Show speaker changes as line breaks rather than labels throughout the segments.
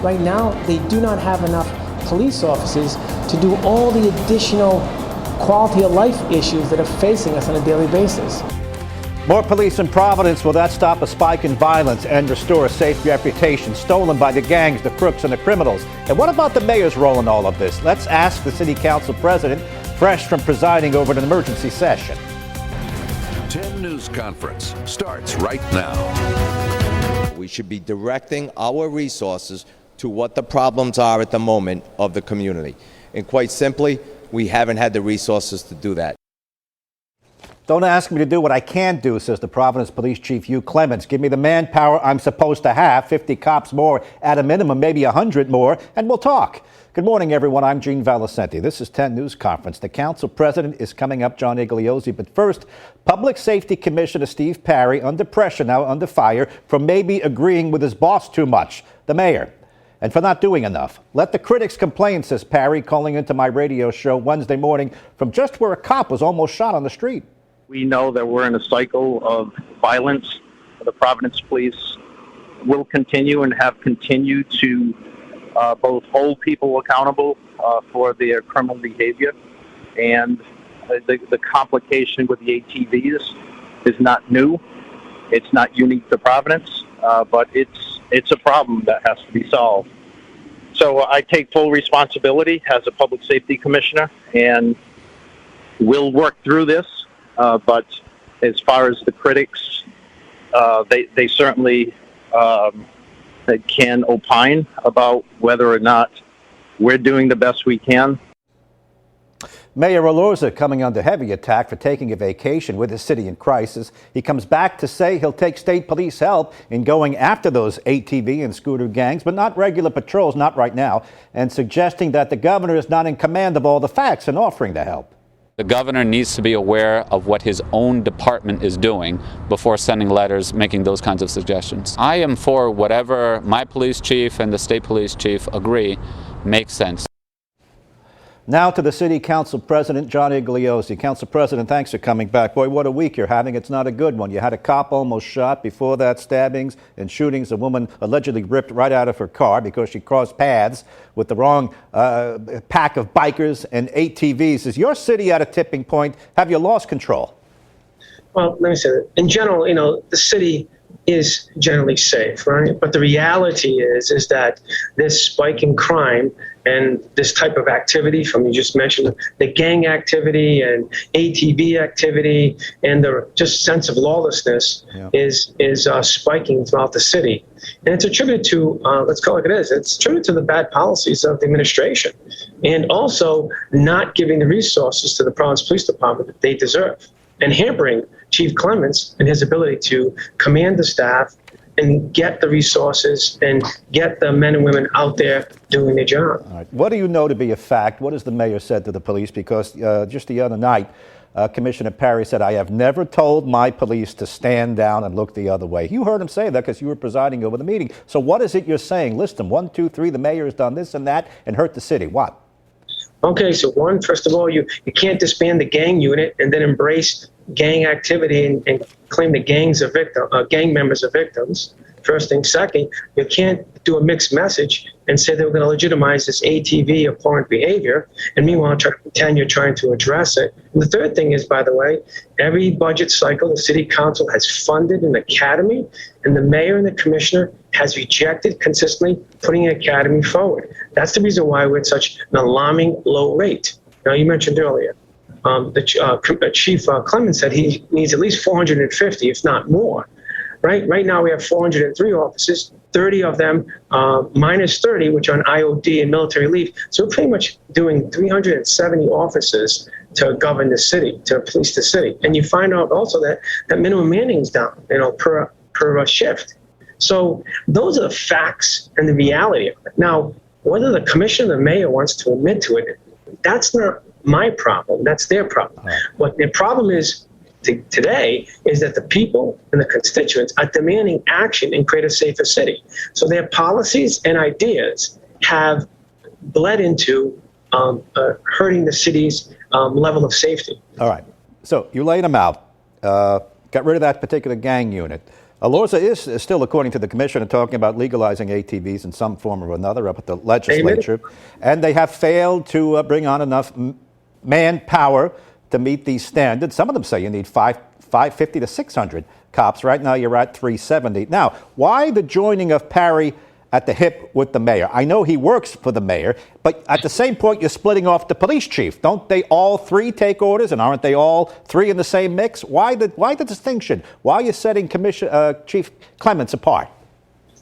Right now, they do not have enough police officers to do all the additional quality of life issues that are facing us on a daily basis.
More police in Providence. Will that stop a spike in violence and restore a safe reputation stolen by the gangs, the crooks, and the criminals? And what about the mayor's role in all of this? Let's ask the city council president, fresh from presiding over an emergency session.
10 News Conference starts right now.
We should be directing our resources to what the problems are at the moment of the community. And quite simply, we haven't had the resources to do that.
Don't ask me to do what I can't do, says the Providence Police Chief Hugh Clements. Give me the manpower I'm supposed to have, 50 cops more at a minimum, maybe 100 more, and we'll talk. Good morning, everyone. I'm Gene Valicenti. This is 10 News Conference. The council president is coming up, John Igliozzi. But first, Public Safety Commissioner Steve Parry under pressure now, under fire, for maybe agreeing with his boss too much, the mayor, and for not doing enough. Let the critics complain, says Parry, calling into my radio show Wednesday morning from just where a cop was almost shot on the street.
We know that we're in a cycle of violence. The Providence police will continue and have continued to both hold people accountable for their criminal behavior. And the complication with the ATVs is not new. It's not unique to Providence, but it's a problem that has to be solved. So I take full responsibility as a public safety commissioner, and we'll work through this. But as far as the critics, they certainly can opine about whether or not we're doing the best we can.
Mayor Igliozzi coming under heavy attack for taking a vacation with his city in crisis. He comes back to say he'll take state police help in going after those ATV and scooter gangs, but not regular patrols, not right now, and suggesting that the governor is not in command of all the facts and offering the help.
The governor needs to be aware of what his own department is doing before sending letters making those kinds of suggestions. I am for whatever my police chief and the state police chief agree makes sense.
Now to the city council president, John Igliozzi. Council president, thanks for coming back. Boy, what a week you're having. It's not a good one. You had a cop almost shot. Before that, stabbings and shootings. A woman allegedly ripped right out of her car because she crossed paths with the wrong pack of bikers and ATVs. Is your city at a tipping point? Have you lost control?
Well, let me say that. In general, the city is generally safe, right? But the reality is that this spike in crime and this type of activity, from you just mentioned, the gang activity and ATV activity and the just sense of lawlessness is spiking throughout the city. And it's attributed to, let's call it what it is, it's attributed to the bad policies of the administration and also not giving the resources to the Providence Police Department that they deserve, and hampering Chief Clements and his ability to command the staff and get the resources and get the men and women out there doing their job.
All right. What do you know to be a fact? What has the mayor said to the police? Because just the other night, Commissioner Parry said, I have never told my police to stand down and look the other way. You heard him say that because you were presiding over the meeting. So what is it you're saying? List them. 1, 2, 3, the mayor has done this and that and hurt the city. What?
Okay, so one, first of all, you can't disband the gang unit and then embrace gang activity and claim the gang members are victims. First thing. Second, you can't do a mixed message and say that we're going to legitimize this ATV abhorrent behavior, and meanwhile try to pretend you're trying to address it. And the third thing is, by the way, every budget cycle, the city council has funded an academy, and the mayor and the commissioner has rejected consistently putting an academy forward. That's the reason why we're at such an alarming low rate. Now, you mentioned earlier, Chief Clements said he needs at least 450, if not more. Right now we have 403 officers, 30 of them minus 30, which are on IOD and military leave. So we're pretty much doing 370 officers to govern the city, to police the city. And you find out also that minimum manning is down, per shift. So those are the facts and the reality of it. Now, whether the commissioner or the mayor wants to admit to it, that's not my problem. That's their problem. Right. What their problem is today is that the people and the constituents are demanding action and create a safer city. So their policies and ideas have bled into hurting the city's level of safety.
All right. So you laid them out, got rid of that particular gang unit. Alorza is still, according to the commissioner, talking about legalizing ATVs in some form or another up at the legislature. And they have failed to bring on enough manpower to meet these standards. Some of them say you need 550 to 600 cops. Right now you're at 370. Now, why the joining of Parry at the hip with the mayor? I know he works for the mayor, but at the same point, you're splitting off the police chief. Don't they all three take orders, and aren't they all three in the same mix? Why the distinction? Why are you setting Chief Clements apart?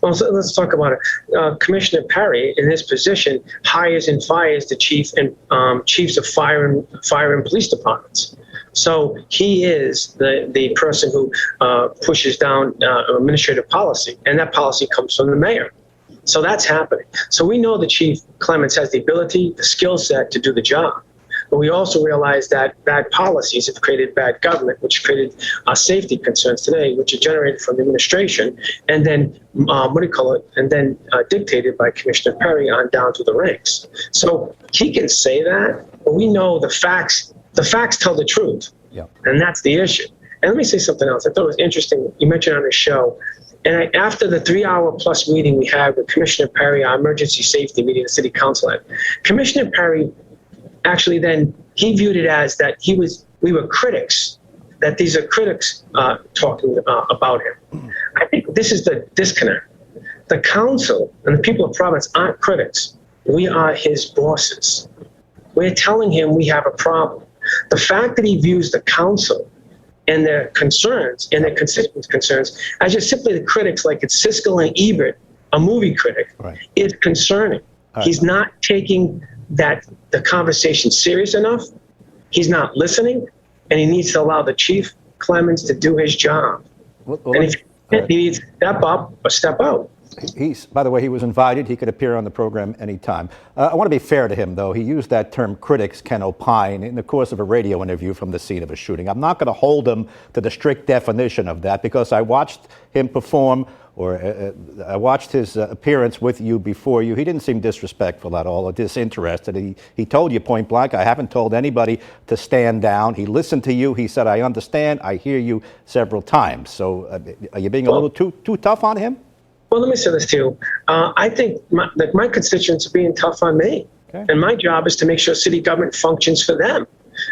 Well, so let's talk about it. Commissioner Parry, in his position, hires and fires the chief and chiefs of fire and police departments. So he is the person who pushes down administrative policy, and that policy comes from the mayor. So that's happening. So we know that Chief Clements has the ability, the skill set to do the job. But we also realize that bad policies have created bad government, which created safety concerns today, which are generated from the administration, and then and then dictated by Commissioner Parry on down to the ranks. So he can say that, but we know the facts. The facts tell the truth, and that's the issue. And let me say something else. I thought it was interesting. You mentioned on the show. And after the 3-hour-plus meeting we had with Commissioner Parry, our emergency safety meeting the city council had, Commissioner Parry actually then, he viewed it as that we were critics, that these are critics talking about him. I think this is the disconnect. The council and the people of Providence aren't critics. We are his bosses. We're telling him we have a problem. The fact that he views the council and their concerns and their constituents' concerns as just simply the critics, like it's Siskel and Ebert, a movie critic, is concerning. He's not taking the conversation serious enough. He's not listening, and he needs to allow the Chief Clements to do his job. And if he needs to step up or step out.
By the way, he was invited. He could appear on the program anytime. I want to be fair to him, though. He used that term, critics can opine, in the course of a radio interview from the scene of a shooting. I'm not going to hold him to the strict definition of that, because I watched him perform, or I watched his appearance with you before you. He didn't seem disrespectful at all or disinterested. He told you point blank, I haven't told anybody to stand down. He listened to you. He said, I understand. I hear you, several times. So are you being a little too tough on him?
Well, let me say this to you. I think my constituents are being tough on me. Okay. And my job is to make sure city government functions for them.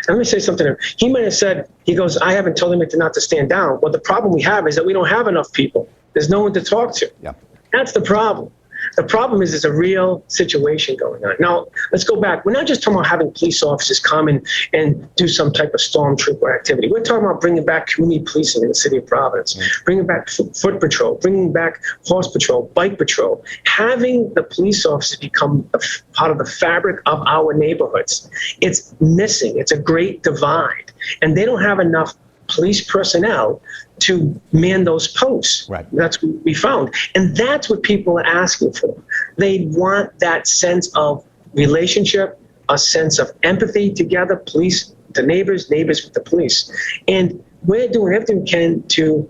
And let me say something to him. He might have said, he goes, I haven't told him not to stand down. Well, the problem we have is that we don't have enough people. There's no one to talk to. Yeah. That's the problem. The problem is there's a real situation going on. Now, let's go back. We're not just talking about having police officers come and do some type of stormtrooper activity. We're talking about bringing back community policing in the city of Providence, bringing back foot patrol, bringing back horse patrol, bike patrol, having the police officers become part of the fabric of our neighborhoods. It's missing. It's a great divide. And they don't have enough police personnel to man those posts. Right. That's what we found. And that's what people are asking for. They want that sense of relationship, a sense of empathy together, police to neighbors, neighbors with the police. And we're doing everything we can to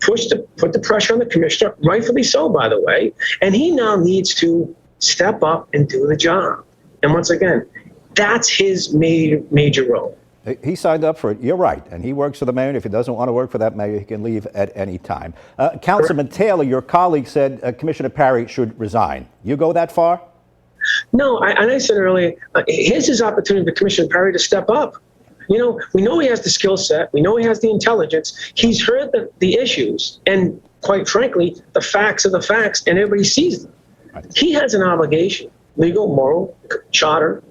put the pressure on the commissioner, rightfully so, by the way. And he now needs to step up and do the job. And once again, that's his major role.
He signed up for it. You're right. And he works for the mayor. And if he doesn't want to work for that mayor, he can leave at any time. Councilman Taylor, your colleague, said Commissioner Parry should resign. You go that far?
No, I said earlier, here's his opportunity for Commissioner Parry to step up. You know, we know he has the skill set. We know he has the intelligence. He's heard the issues. And quite frankly, the facts are the facts, and everybody sees them. Right. He has an obligation, legal, moral, charter,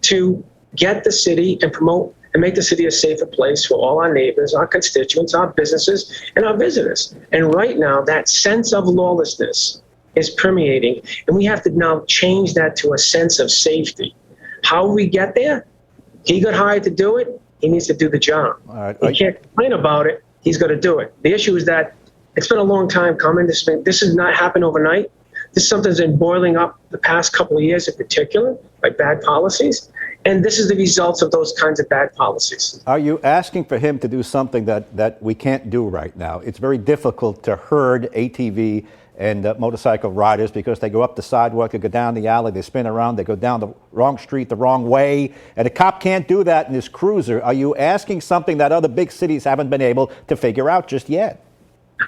to get the city and promote and make the city a safer place for all our neighbors, our constituents, our businesses, and our visitors. And right now, that sense of lawlessness is permeating, and we have to now change that to a sense of safety. How we get there? He got hired to do it. He needs to do the job. All right. He can't complain about it. He's got to do it. The issue is that it's been a long time coming. This has not happened overnight. This is something that's been boiling up the past couple of years in particular by bad policies. And this is the results of those kinds of bad policies.
Are you asking for him to do something that we can't do right now? It's very difficult to herd ATV and motorcycle riders because they go up the sidewalk, they go down the alley, they spin around, they go down the wrong street the wrong way, and a cop can't do that in his cruiser. Are you asking something that other big cities haven't been able to figure out just yet?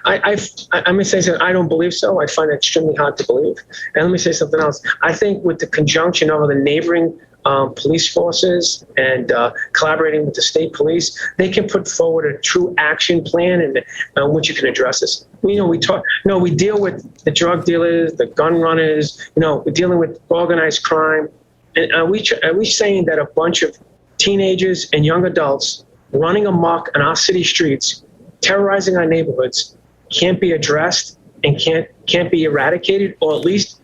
I'm going to say something. I don't believe so. I find it extremely hard to believe. And let me say something else. I think with the conjunction of the neighboring police forces and collaborating with the state police, they can put forward a true action plan and which you can address this. We deal with the drug dealers, the gun runners. We're dealing with organized crime. And are we saying that a bunch of teenagers and young adults running amok on our city streets, terrorizing our neighborhoods, can't be addressed and can't be eradicated, or at least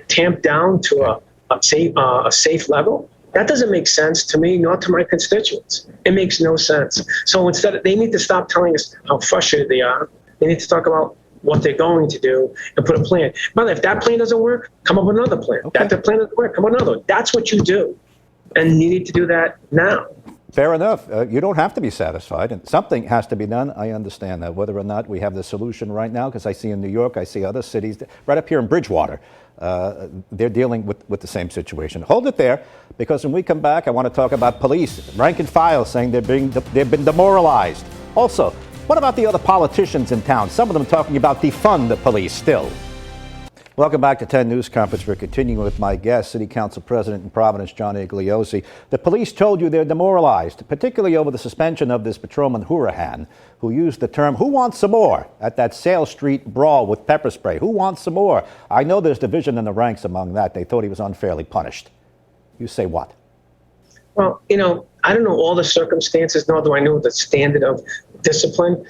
tamped down to a safe level? That doesn't make sense to me, nor to my constituents. It makes no sense. So instead, they need to stop telling us how frustrated they are. They need to talk about what they're going to do and put a plan. But if that plan doesn't work, come up with another plan.
Okay.
If that plan doesn't work, come up with another. That's what you do. And you need to do that now.
Fair enough. You don't have to be satisfied, and something has to be done. I understand that. Whether or not we have the solution right now, because I see in New York, I see other cities, right up here in Bridgewater, they're dealing with the same situation. Hold it there, because when we come back, I want to talk about police, rank and file, saying they've been demoralized. Also, what about the other politicians in town? Some of them talking about defund the police still. Welcome back to 10 News Conference. We're continuing with my guest, City Council President in Providence, John Igliozzi. The police told you they're demoralized, particularly over the suspension of this patrolman Hurahan, who used the term, "Who wants some more?" at that Sale Street brawl with pepper spray. Who wants some more? I know there's division in the ranks among that. They thought he was unfairly punished. You say what?
Well, I don't know all the circumstances, nor do I know the standard of discipline,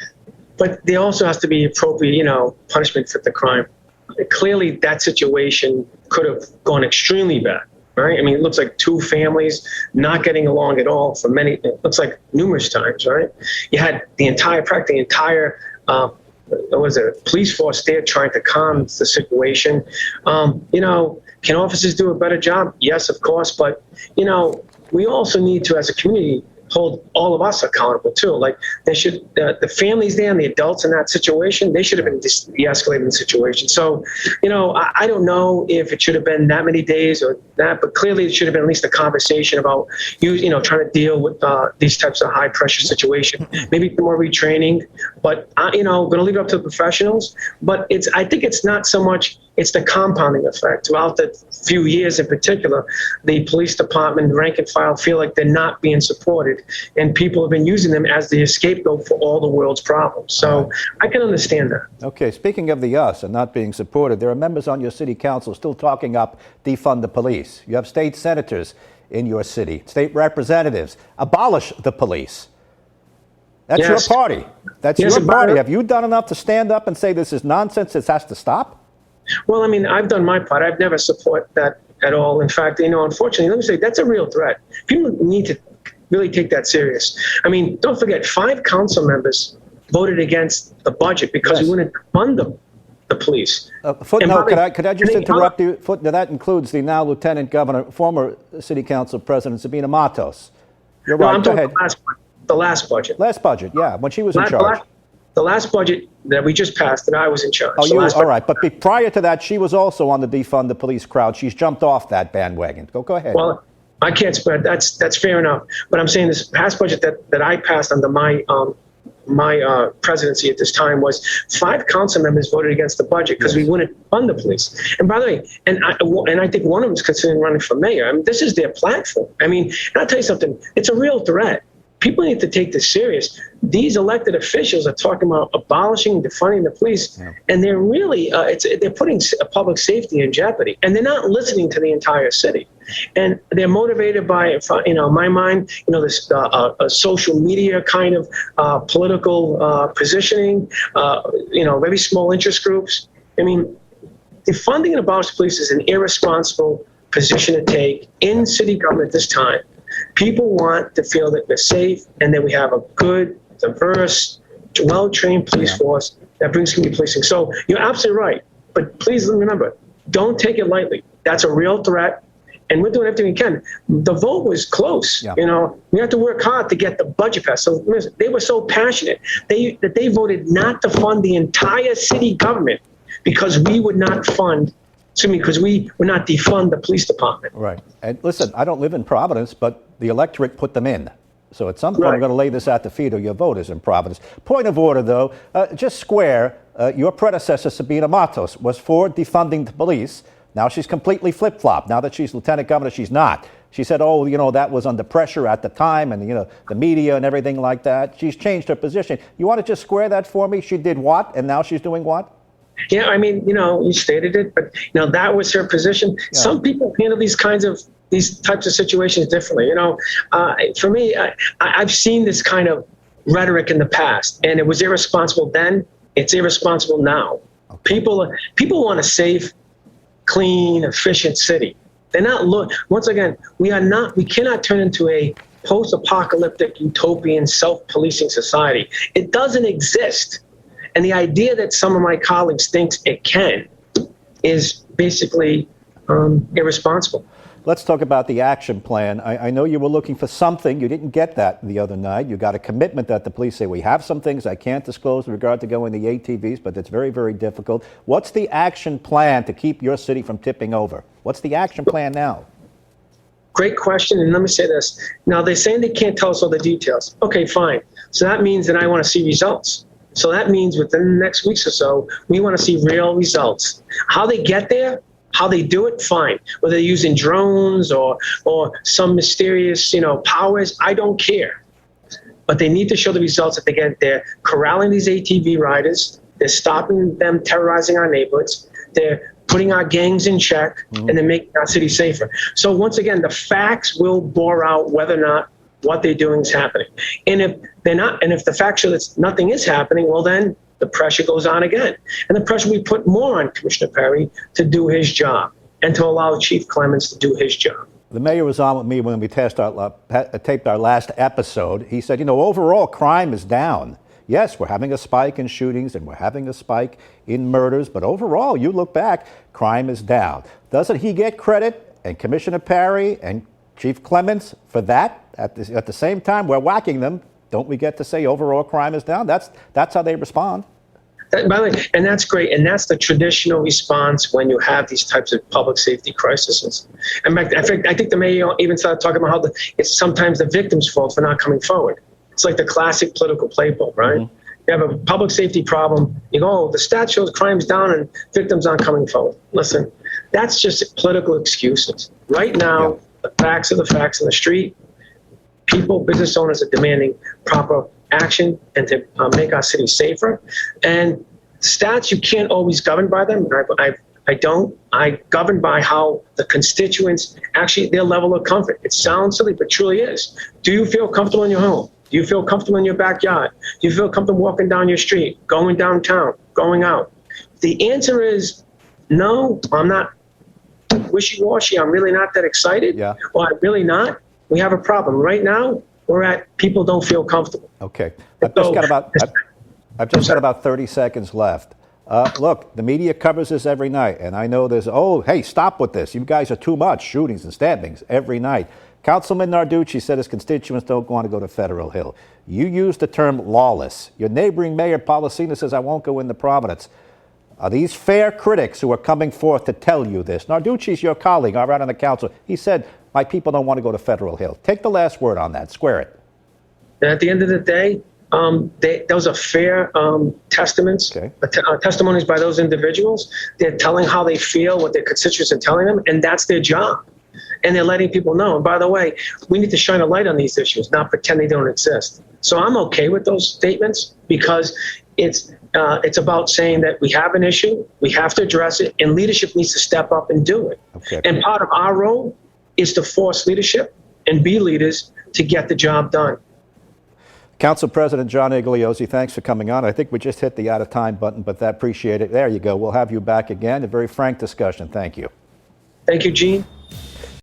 but there also has to be appropriate, punishment for the crime. Clearly, that situation could have gone extremely bad, right? I mean, it looks like two families not getting along at all for it looks like numerous times, right? You had the entire police force there trying to calm the situation. Can officers do a better job? Yes, of course, but, we also need to, as a community, hold all of us accountable too. Like the families there and the adults in that situation, they should have been de-escalating the situation. So, I don't know if it should have been that many days or that, but clearly it should have been at least a conversation about trying to deal with these types of high pressure situations. Maybe more retraining, but going to leave it up to the professionals. But I think it's not so much. It's the compounding effect. Throughout the few years in particular, the police department, rank and file, feel like they're not being supported, and people have been using them as the scapegoat for all the world's problems. So I can understand that.
Okay, speaking of the us and not being supported, there are members on your city council still talking up defund the police. You have state senators in your city, state representatives, abolish the police. That's your party. That's your party. Have you done enough to stand up and say this is nonsense, this has to stop?
Well, I mean, I've done my part. I've never support that at all. In fact, unfortunately, let me say that's a real threat. People need to really take that serious. I mean, don't forget, 5 council members voted against the budget because we wouldn't fund the police.
Footnote, could I just interrupt you? That includes the now Lieutenant Governor, former City Council President Sabina Matos. You're right. Go ahead.
The last budget.
Last budget, yeah, when she was in charge.
The last budget that we just passed, that I was in charge.
Oh, all right. But prior to that, she was also on the defund the police crowd. She's jumped off that bandwagon. Go ahead.
Well, I can't spread. That's fair enough. But I'm saying this past budget that I passed under my presidency at this time was 5 council members voted against the budget because we wouldn't fund the police. And by the way, and I think one of them is considering running for mayor. I mean, this is their platform. I mean, and I'll tell you something. It's a real threat. People need to take this serious. These elected officials are talking about abolishing and defunding the police, and they're really they're putting public safety in jeopardy, and they're not listening to the entire city. And they're motivated by, my mind, this social media kind of political positioning, very small interest groups. I mean, defunding and abolishing the police is an irresponsible position to take in city government at this time. People want to feel that they're safe and that we have a good, diverse, well-trained police force that brings community policing. So you're absolutely right. But please remember, don't take it lightly. That's a real threat. And we're doing everything we can. The vote was close. Yeah. We have to work hard to get the budget passed. So they were so passionate that they voted not to fund the entire city government because we would not fund. Because we would not defund the police department.
Right. And listen, I don't live in Providence, but the electorate put them in. So at some point, we're going to lay this at the feet of your voters in Providence. Point of order, though, just square, your predecessor, Sabina Matos, was for defunding the police. Now she's completely flip-flopped. Now that she's lieutenant governor, she's not. She said, oh, that was under pressure at the time and, the media and everything like that. She's changed her position. You want to just square that for me? She did what, and now she's doing what?
Yeah, I mean, you stated it, but, that was her position. Yeah. Some people handle these types of situations differently. For me, I've seen this kind of rhetoric in the past, and it was irresponsible then. It's irresponsible now. Okay. People want a safe, clean, efficient city. They're not once again, we cannot turn into a post-apocalyptic utopian self-policing society. It doesn't exist. And the idea that some of my colleagues thinks it can is basically irresponsible.
Let's talk about the action plan. I know you were looking for something. You didn't get that the other night. You got a commitment that the police say, we have some things I can't disclose with regard to going the ATVs, but it's very, very difficult. What's the action plan to keep your city from tipping over? What's the action plan now?
Great question. And let me say this. Now, they're saying they can't tell us all the details. Okay, fine. So that means that I want to see results. So that means within the next weeks or so, we want to see real results. How they get there, how they do it, fine. Whether they're using drones or some mysterious, powers, I don't care. But they need to show the results that they get. They're corralling these ATV riders. They're stopping them terrorizing our neighborhoods. They're putting our gangs in check, and they're making our city safer. So once again, the facts will bore out whether or not what they're doing is happening. And if they're not, and if the facts show that nothing is happening, well then the pressure goes on again. And the pressure we put more on Commissioner Perry to do his job and to allow Chief Clements to do his job.
The mayor was on with me when we taped our last episode. He said, overall crime is down. Yes, we're having a spike in shootings and we're having a spike in murders, but overall, you look back, crime is down. Doesn't he get credit, and Commissioner Perry and Chief Clements, for that? At the same time, we're whacking them. Don't we get to say overall crime is down? That's how they respond.
By the way, and that's great. And that's the traditional response when you have these types of public safety crises. In fact, I think the mayor even started talking about how it's sometimes the victim's fault for not coming forward. It's like the classic political playbook, right? Mm-hmm. You have a public safety problem. You go, the stat shows crime's down and victims aren't coming forward. Listen, that's just political excuses. Right now, the facts are the facts on the street. People, business owners are demanding proper action and to make our city safer. And stats, you can't always govern by them. I don't. I govern by how the constituents, actually their level of comfort. It sounds silly, but truly is. Do you feel comfortable in your home? Do you feel comfortable in your backyard? Do you feel comfortable walking down your street, going downtown, going out? The answer is no, I'm not wishy-washy. I'm really not that excited. Yeah. Or I'm really not. We have a problem. Right now, we're at people don't feel comfortable.
Okay. I've just got about 30 seconds left. Look, the media covers this every night, and I know there's, hey, stop with this. You guys are too much. Shootings and stabbings every night. Councilman Narducci said his constituents don't want to go to Federal Hill. You used the term lawless. Your neighboring mayor, Policina, says, I won't go into Providence. Are these fair critics who are coming forth to tell you this? Narducci's your colleague, all right, on the council. He said, my people don't want to go to Federal Hill. Take the last word on that. Square it.
At the end of the day, those are fair testaments, testimonies by those individuals. They're telling how they feel, what their constituents are telling them, and that's their job. And they're letting people know. And by the way, we need to shine a light on these issues, not pretend they don't exist. So I'm okay with those statements because it's about saying that we have an issue, we have to address it, and leadership needs to step up and do it. Okay. And part of our role is to force leadership and be leaders to get the job done.
Council President John Igliozzi, thanks for coming on. I think we just hit the out of time button, but I appreciate it. There you go. We'll have you back again. A very frank discussion. Thank you.
Thank you, Gene.